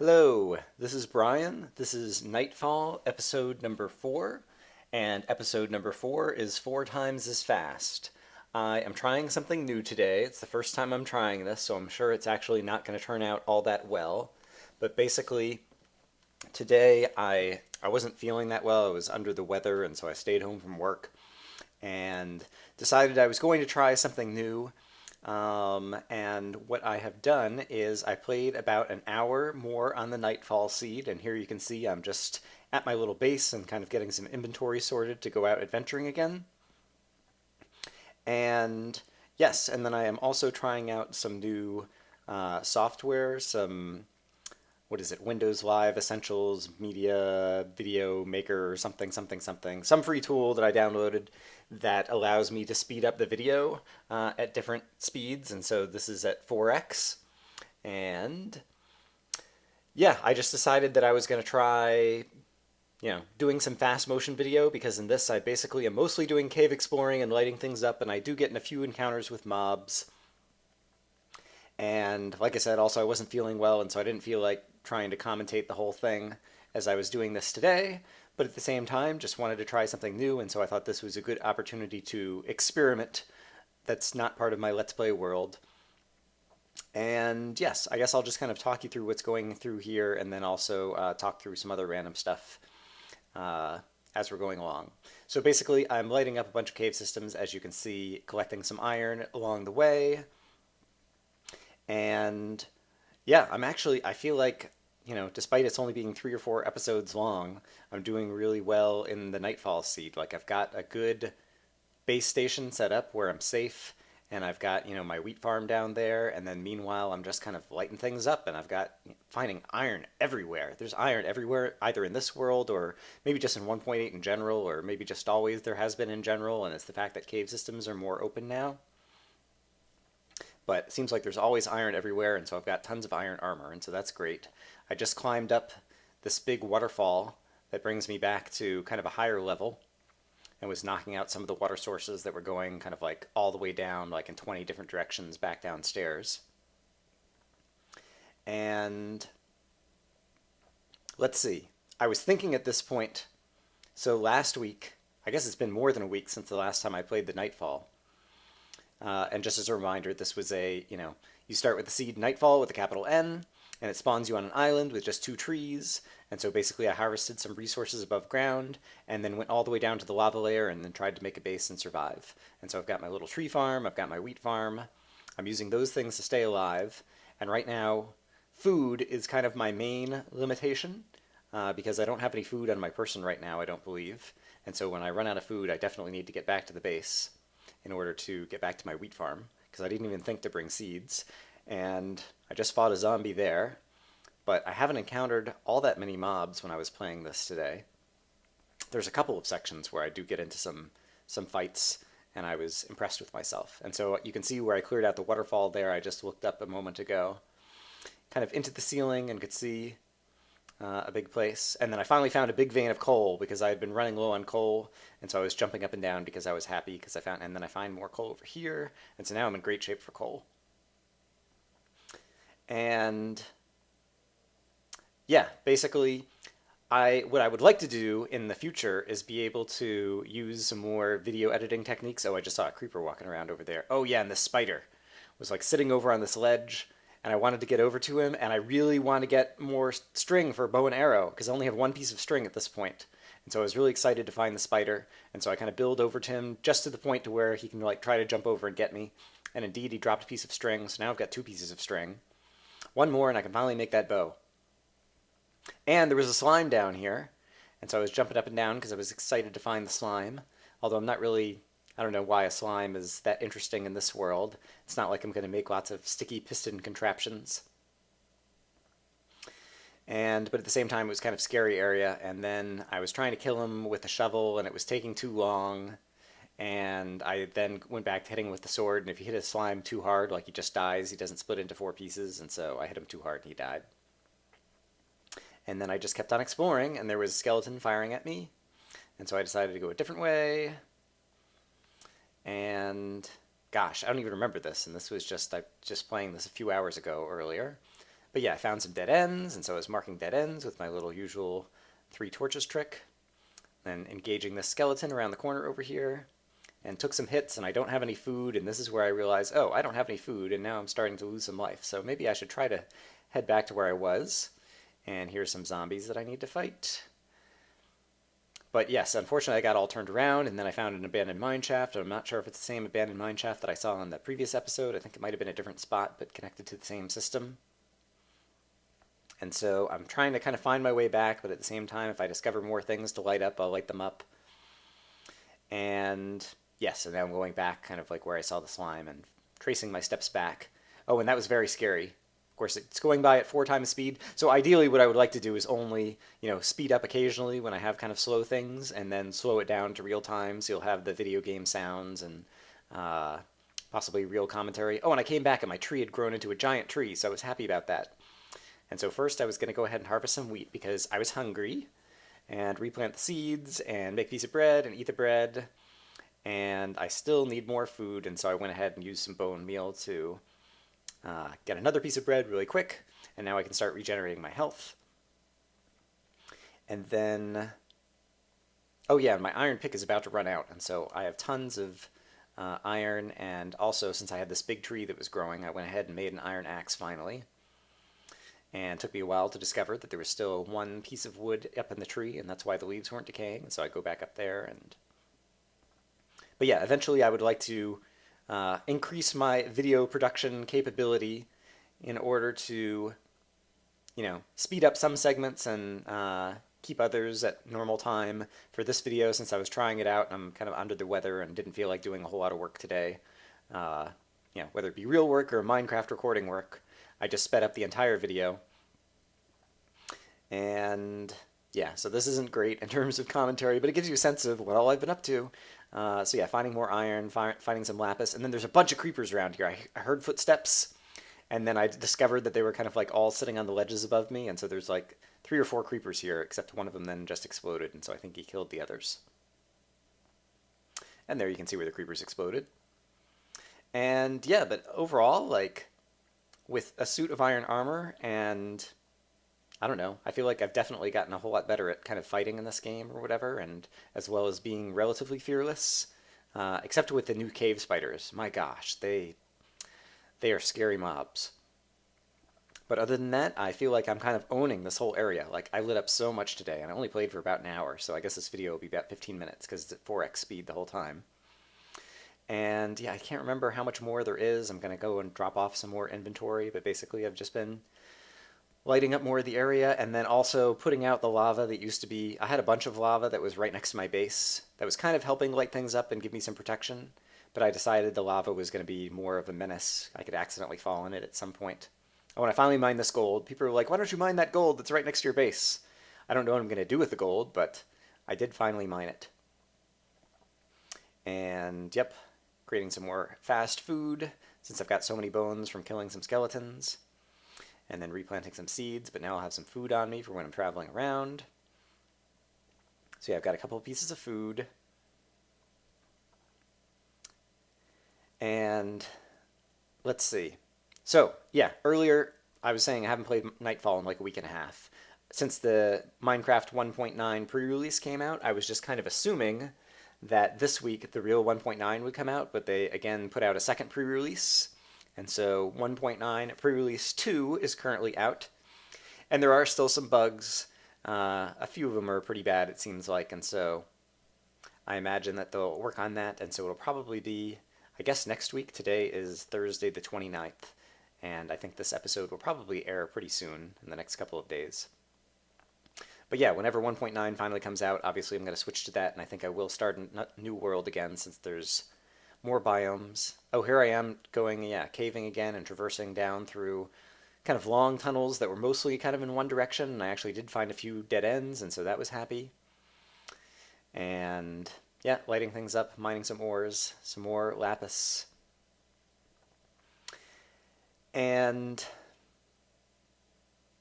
Hello, this is Brian. This is Nightfall, episode number 4, and episode number 4 is 4 times as fast. I am trying something new today. It's the first time I'm trying this, so I'm sure it's actually not going to turn out all that well. But basically, today I wasn't feeling that well. I was under the weather, and so I stayed home from work and decided I was going to try something new. And what I have done is I played about an hour more on the Nightfall seed, and here you can see I'm just at my little base and kind of getting some inventory sorted to go out adventuring again. And yes, and then I am also trying out some new software, some what is it, Windows Live Essentials Media Video Maker or something, something, something. Some free tool that I downloaded that allows me to speed up the video at different speeds. And so this is at 4x. And yeah, I just decided that I was going to try, doing some fast motion video because in this I basically am mostly doing cave exploring and lighting things up, and I do get in a few encounters with mobs. And like I said, also I wasn't feeling well, and so I didn't feel like trying to commentate the whole thing as I was doing this today. But at the same time, just wanted to try something new, and so I thought this was a good opportunity to experiment that's not part of my Let's Play world. And yes, I guess I'll just kind of talk you through what's going through here, and then also talk through some other random stuff as we're going along. So basically, I'm lighting up a bunch of cave systems, as you can see, collecting some iron along the way. And yeah, I feel like, despite it's only being 3 or 4 episodes long, I'm doing really well in the Nightfall seed. Like, I've got a good base station set up where I'm safe, and I've got, my wheat farm down there, and then meanwhile, I'm just kind of lighting things up, and I've got finding iron everywhere. There's iron everywhere, either in this world, or maybe just in 1.8 in general, or maybe just always there has been in general, and it's the fact that cave systems are more open now. But it seems like there's always iron everywhere, and so I've got tons of iron armor, and so that's great. I just climbed up this big waterfall that brings me back to kind of a higher level and was knocking out some of the water sources that were going kind of like all the way down, like in 20 different directions back downstairs. And let's see. I was thinking at this point, so last week, I guess it's been more than a week since the last time I played the Nightfall. And just as a reminder, this was you start with the seed Nightfall with a capital N, and it spawns you on an island with just 2 trees. And so basically I harvested some resources above ground, and then went all the way down to the lava layer, and then tried to make a base and survive. And so I've got my little tree farm, I've got my wheat farm. I'm using those things to stay alive. And right now, food is kind of my main limitation, because I don't have any food on my person right now, I don't believe. And so when I run out of food, I definitely need to get back to the base in order to get back to my wheat farm, because I didn't even think to bring seeds. And I just fought a zombie there, but I haven't encountered all that many mobs when I was playing this today. There's a couple of sections where I do get into some fights, and I was impressed with myself. And so you can see where I cleared out the waterfall there. I just looked up a moment ago, kind of into the ceiling, and could see a big place. And then I finally found a big vein of coal because I had been running low on coal, and so I was jumping up and down because I was happy because and then I find more coal over here, and so now I'm in great shape for coal. And yeah, basically what I would like to do in the future is be able to use some more video editing techniques. Oh, I just saw a creeper walking around over there. Oh yeah, and this spider was like sitting over on this ledge, and I wanted to get over to him, and I really want to get more string for bow and arrow, because I only have 1 piece of string at this point. And so I was really excited to find the spider, and so I kind of build over to him just to the point to where he can like try to jump over and get me. And indeed, he dropped a piece of string, so now I've got 2 pieces of string. 1 more, and I can finally make that bow. And there was a slime down here, and so I was jumping up and down because I was excited to find the slime, although I don't know why a slime is that interesting in this world. It's not like I'm going to make lots of sticky piston contraptions. But at the same time, it was kind of a scary area, and then I was trying to kill him with a shovel, and it was taking too long, and I then went back to hitting him with the sword, and if you hit a slime too hard, like he just dies, he doesn't split into 4 pieces, and so I hit him too hard and he died. And then I just kept on exploring, and there was a skeleton firing at me, and so I decided to go a different way. And gosh, I don't even remember this, and this was just playing this a few hours ago earlier. But yeah, I found some dead ends, and so I was marking dead ends with my little usual 3 torches trick. Then engaging this skeleton around the corner over here, and took some hits, and I don't have any food, and this is where I realize, oh, I don't have any food, and now I'm starting to lose some life. So maybe I should try to head back to where I was. And here's some zombies that I need to fight. But yes, unfortunately I got all turned around, and then I found an abandoned mine shaft. I'm not sure if it's the same abandoned mine shaft that I saw in the previous episode. I think it might have been a different spot, but connected to the same system. And so I'm trying to kind of find my way back, but at the same time, if I discover more things to light up, I'll light them up. And yes, and now I'm going back kind of like where I saw the slime and tracing my steps back. Oh, and that was very scary. Of course, it's going by at 4 times speed. So ideally what I would like to do is only, speed up occasionally when I have kind of slow things, and then slow it down to real time so you'll have the video game sounds and possibly real commentary. Oh, and I came back and my tree had grown into a giant tree, so I was happy about that. And so first I was going to go ahead and harvest some wheat because I was hungry, and replant the seeds and make a piece of bread and eat the bread. And I still need more food, and so I went ahead and used some bone meal to get another piece of bread really quick, and now I can start regenerating my health. And then, oh yeah, my iron pick is about to run out, and so I have tons of iron, and also since I had this big tree that was growing, I went ahead and made an iron axe finally. And it took me a while to discover that there was still 1 piece of wood up in the tree, and that's why the leaves weren't decaying, and so I go back up there. But yeah, eventually I would like to increase my video production capability in order to, speed up some segments and keep others at normal time. For this video, since I was trying it out, I'm kind of under the weather and didn't feel like doing a whole lot of work today. Whether it be real work or Minecraft recording work, I just sped up the entire video. And yeah, so this isn't great in terms of commentary, but it gives you a sense of what all I've been up to. So yeah, finding more iron, finding some lapis, and then there's a bunch of creepers around here. I heard footsteps, and then I discovered that they were kind of like all sitting on the ledges above me, and so there's like 3 or 4 creepers here, except one of them then just exploded, and so I think he killed the others. And there you can see where the creepers exploded. And yeah, but overall, like, with a suit of iron armor, and I don't know, I feel like I've definitely gotten a whole lot better at kind of fighting in this game or whatever, and as well as being relatively fearless, except with the new cave spiders. My gosh, they are scary mobs. But other than that, I feel like I'm kind of owning this whole area. Like, I lit up so much today, and I only played for about an hour, so I guess this video will be about 15 minutes because it's at 4x speed the whole time. And yeah, I can't remember how much more there is. I'm going to go and drop off some more inventory, but basically I've just been lighting up more of the area, and then also putting out the lava that used to be... I had a bunch of lava that was right next to my base that was kind of helping light things up and give me some protection, but I decided the lava was going to be more of a menace. I could accidentally fall in it at some point. And when I finally mined this gold, people were like, why don't you mine that gold that's right next to your base? I don't know what I'm going to do with the gold, but I did finally mine it. And yep, creating some more fast food, since I've got so many bones from killing some skeletons. And then replanting some seeds, but now I'll have some food on me for when I'm traveling around. So yeah, I've got a couple of pieces of food. And let's see. So yeah, earlier I was saying I haven't played Nightfall in like a week and a half. Since the Minecraft 1.9 pre-release came out, I was just kind of assuming that this week the real 1.9 would come out, but they again put out a second pre-release. And so 1.9 pre-release 2 is currently out. And there are still some bugs. A few of them are pretty bad, it seems like, and so I imagine that they'll work on that, and so it'll probably be, I guess, next week. Today is Thursday the 29th, and I think this episode will probably air pretty soon in the next couple of days. But yeah, whenever 1.9 finally comes out, obviously I'm going to switch to that, and I think I will start a new world again since there's more biomes. Oh, here I am going, yeah, caving again and traversing down through kind of long tunnels that were mostly kind of in one direction, and I actually did find a few dead ends, and so that was happy. And yeah, lighting things up, mining some ores, some more lapis. And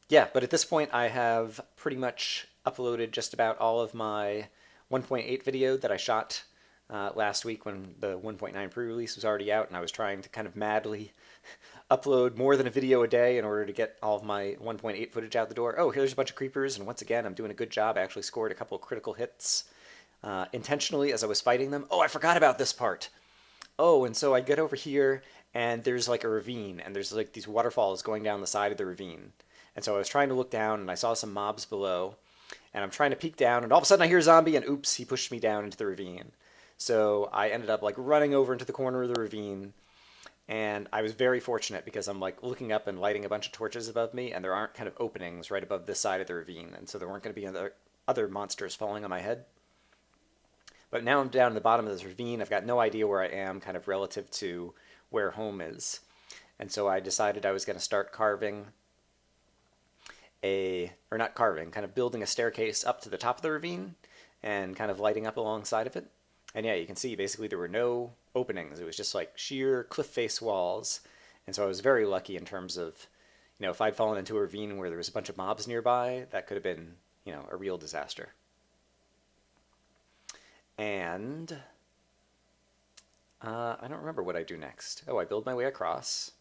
yeah, but at this point I have pretty much uploaded just about all of my 1.8 video that I shot last week when the 1.9 pre-release was already out, and I was trying to kind of madly upload more than a video a day in order to get all of my 1.8 footage out the door. Oh, here's a bunch of creepers, and once again, I'm doing a good job. I actually scored a couple of critical hits intentionally as I was fighting them. Oh, I forgot about this part. Oh, and so I get over here, and there's like a ravine, and there's like these waterfalls going down the side of the ravine. And so I was trying to look down, and I saw some mobs below, and I'm trying to peek down, and all of a sudden I hear a zombie, and oops, he pushed me down into the ravine. So I ended up like running over into the corner of the ravine, and I was very fortunate because I'm like looking up and lighting a bunch of torches above me, and there aren't kind of openings right above this side of the ravine, and so there weren't going to be other monsters falling on my head. But now I'm down in the bottom of this ravine. I've got no idea where I am kind of relative to where home is. And so I decided I was going to start carving or not carving, kind of building a staircase up to the top of the ravine and kind of lighting up alongside of it. And yeah, you can see basically there were no openings. It was just like sheer cliff face walls. And so I was very lucky in terms of, if I'd fallen into a ravine where there was a bunch of mobs nearby, that could have been, a real disaster. And I don't remember what I do next. Oh, I build my way across.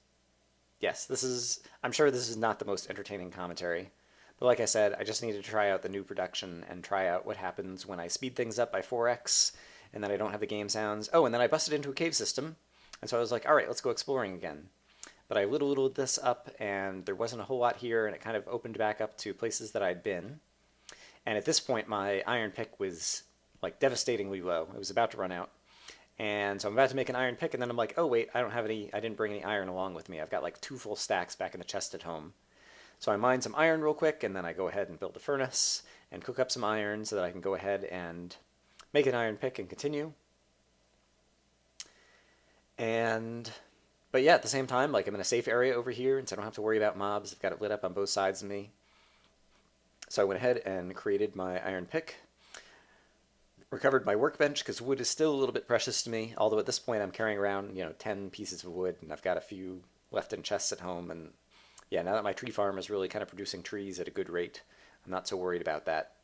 Yes, I'm sure this is not the most entertaining commentary. But like I said, I just needed to try out the new production and try out what happens when I speed things up by 4x and then I don't have the game sounds. Oh, and then I busted into a cave system. And so I was like, all right, let's go exploring again. But I whittled this up and there wasn't a whole lot here and it kind of opened back up to places that I'd been. And at this point, my iron pick was like devastatingly low. It was about to run out. And so I'm about to make an iron pick, and then I'm like, oh wait, I didn't bring any iron along with me. I've got like 2 full stacks back in the chest at home. So I mine some iron real quick, and then I go ahead and build a furnace and cook up some iron so that I can go ahead and make an iron pick and continue. But yeah, at the same time, like I'm in a safe area over here, and so I don't have to worry about mobs. I've got it lit up on both sides of me. So I went ahead and created my iron pick. Recovered my workbench because wood is still a little bit precious to me, although at this point I'm carrying around 10 pieces of wood and I've got a few left in chests at home. And yeah, now that my tree farm is really kind of producing trees at a good rate, I'm not so worried about that.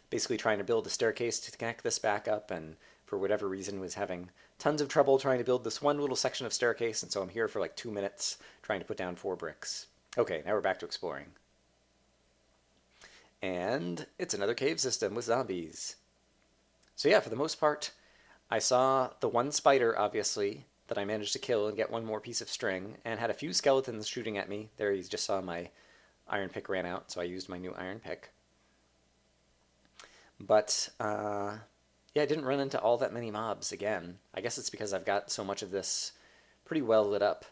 Basically trying to build a staircase to connect this back up, and for whatever reason was having tons of trouble trying to build this one little section of staircase, and so I'm here for like 2 minutes trying to put down 4 bricks. Okay, now we're back to exploring. And it's another cave system with zombies. So yeah, for the most part, I saw the one spider, obviously, that I managed to kill and get 1 more piece of string, and had a few skeletons shooting at me. There, you just saw my iron pick ran out, so I used my new iron pick. But, yeah, I didn't run into all that many mobs again. I guess it's because I've got so much of this pretty well lit up.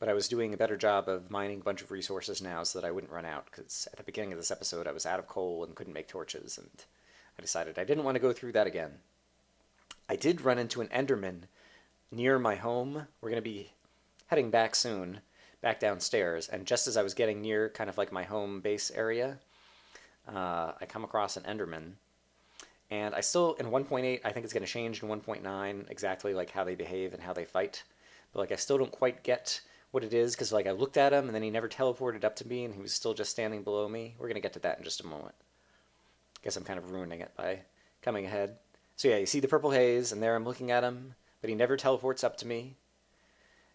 But I was doing a better job of mining a bunch of resources now so that I wouldn't run out, because at the beginning of this episode I was out of coal and couldn't make torches, and I decided I didn't want to go through that again. I did run into an Enderman near my home. We're going to be heading back soon, back downstairs, and just as I was getting near kind of like my home base area, I come across an Enderman. And I still, in 1.8, I think it's going to change in 1.9 exactly like how they behave and how they fight. But like I still don't quite get what it is, because like I looked at him and then he never teleported up to me and he was still just standing below me. We're going to get to that in just a moment. Guess I'm kind of ruining it by coming ahead. So yeah, you see the purple haze, and there I'm looking at him, but he never teleports up to me.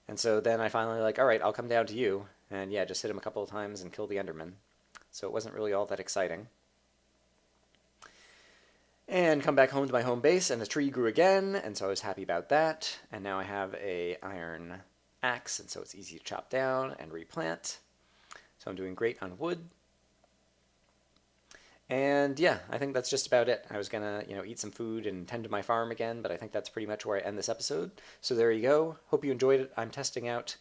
And so then I finally like, all right, I'll come down to you. And yeah, just hit him a couple of times and kill the Enderman. So it wasn't really all that exciting. And come back home to my home base, and the tree grew again, and so I was happy about that. And now I have a iron axe, and so it's easy to chop down and replant. So I'm doing great on wood. And yeah, I think that's just about it. I was gonna, eat some food and tend to my farm again, but I think that's pretty much where I end this episode. So there you go. Hope you enjoyed it. I'm testing out,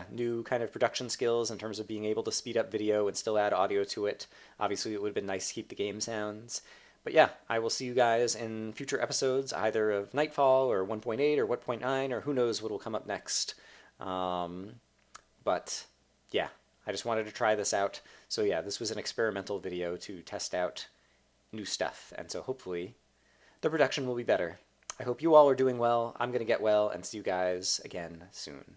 new kind of production skills in terms of being able to speed up video and still add audio to it. Obviously, it would have been nice to keep the game sounds. But yeah, I will see you guys in future episodes, either of Nightfall or 1.8 or 1.9, or who knows what will come up next. But yeah, I just wanted to try this out. So yeah, this was an experimental video to test out new stuff, and so hopefully the production will be better. I hope you all are doing well. I'm going to get well, and see you guys again soon.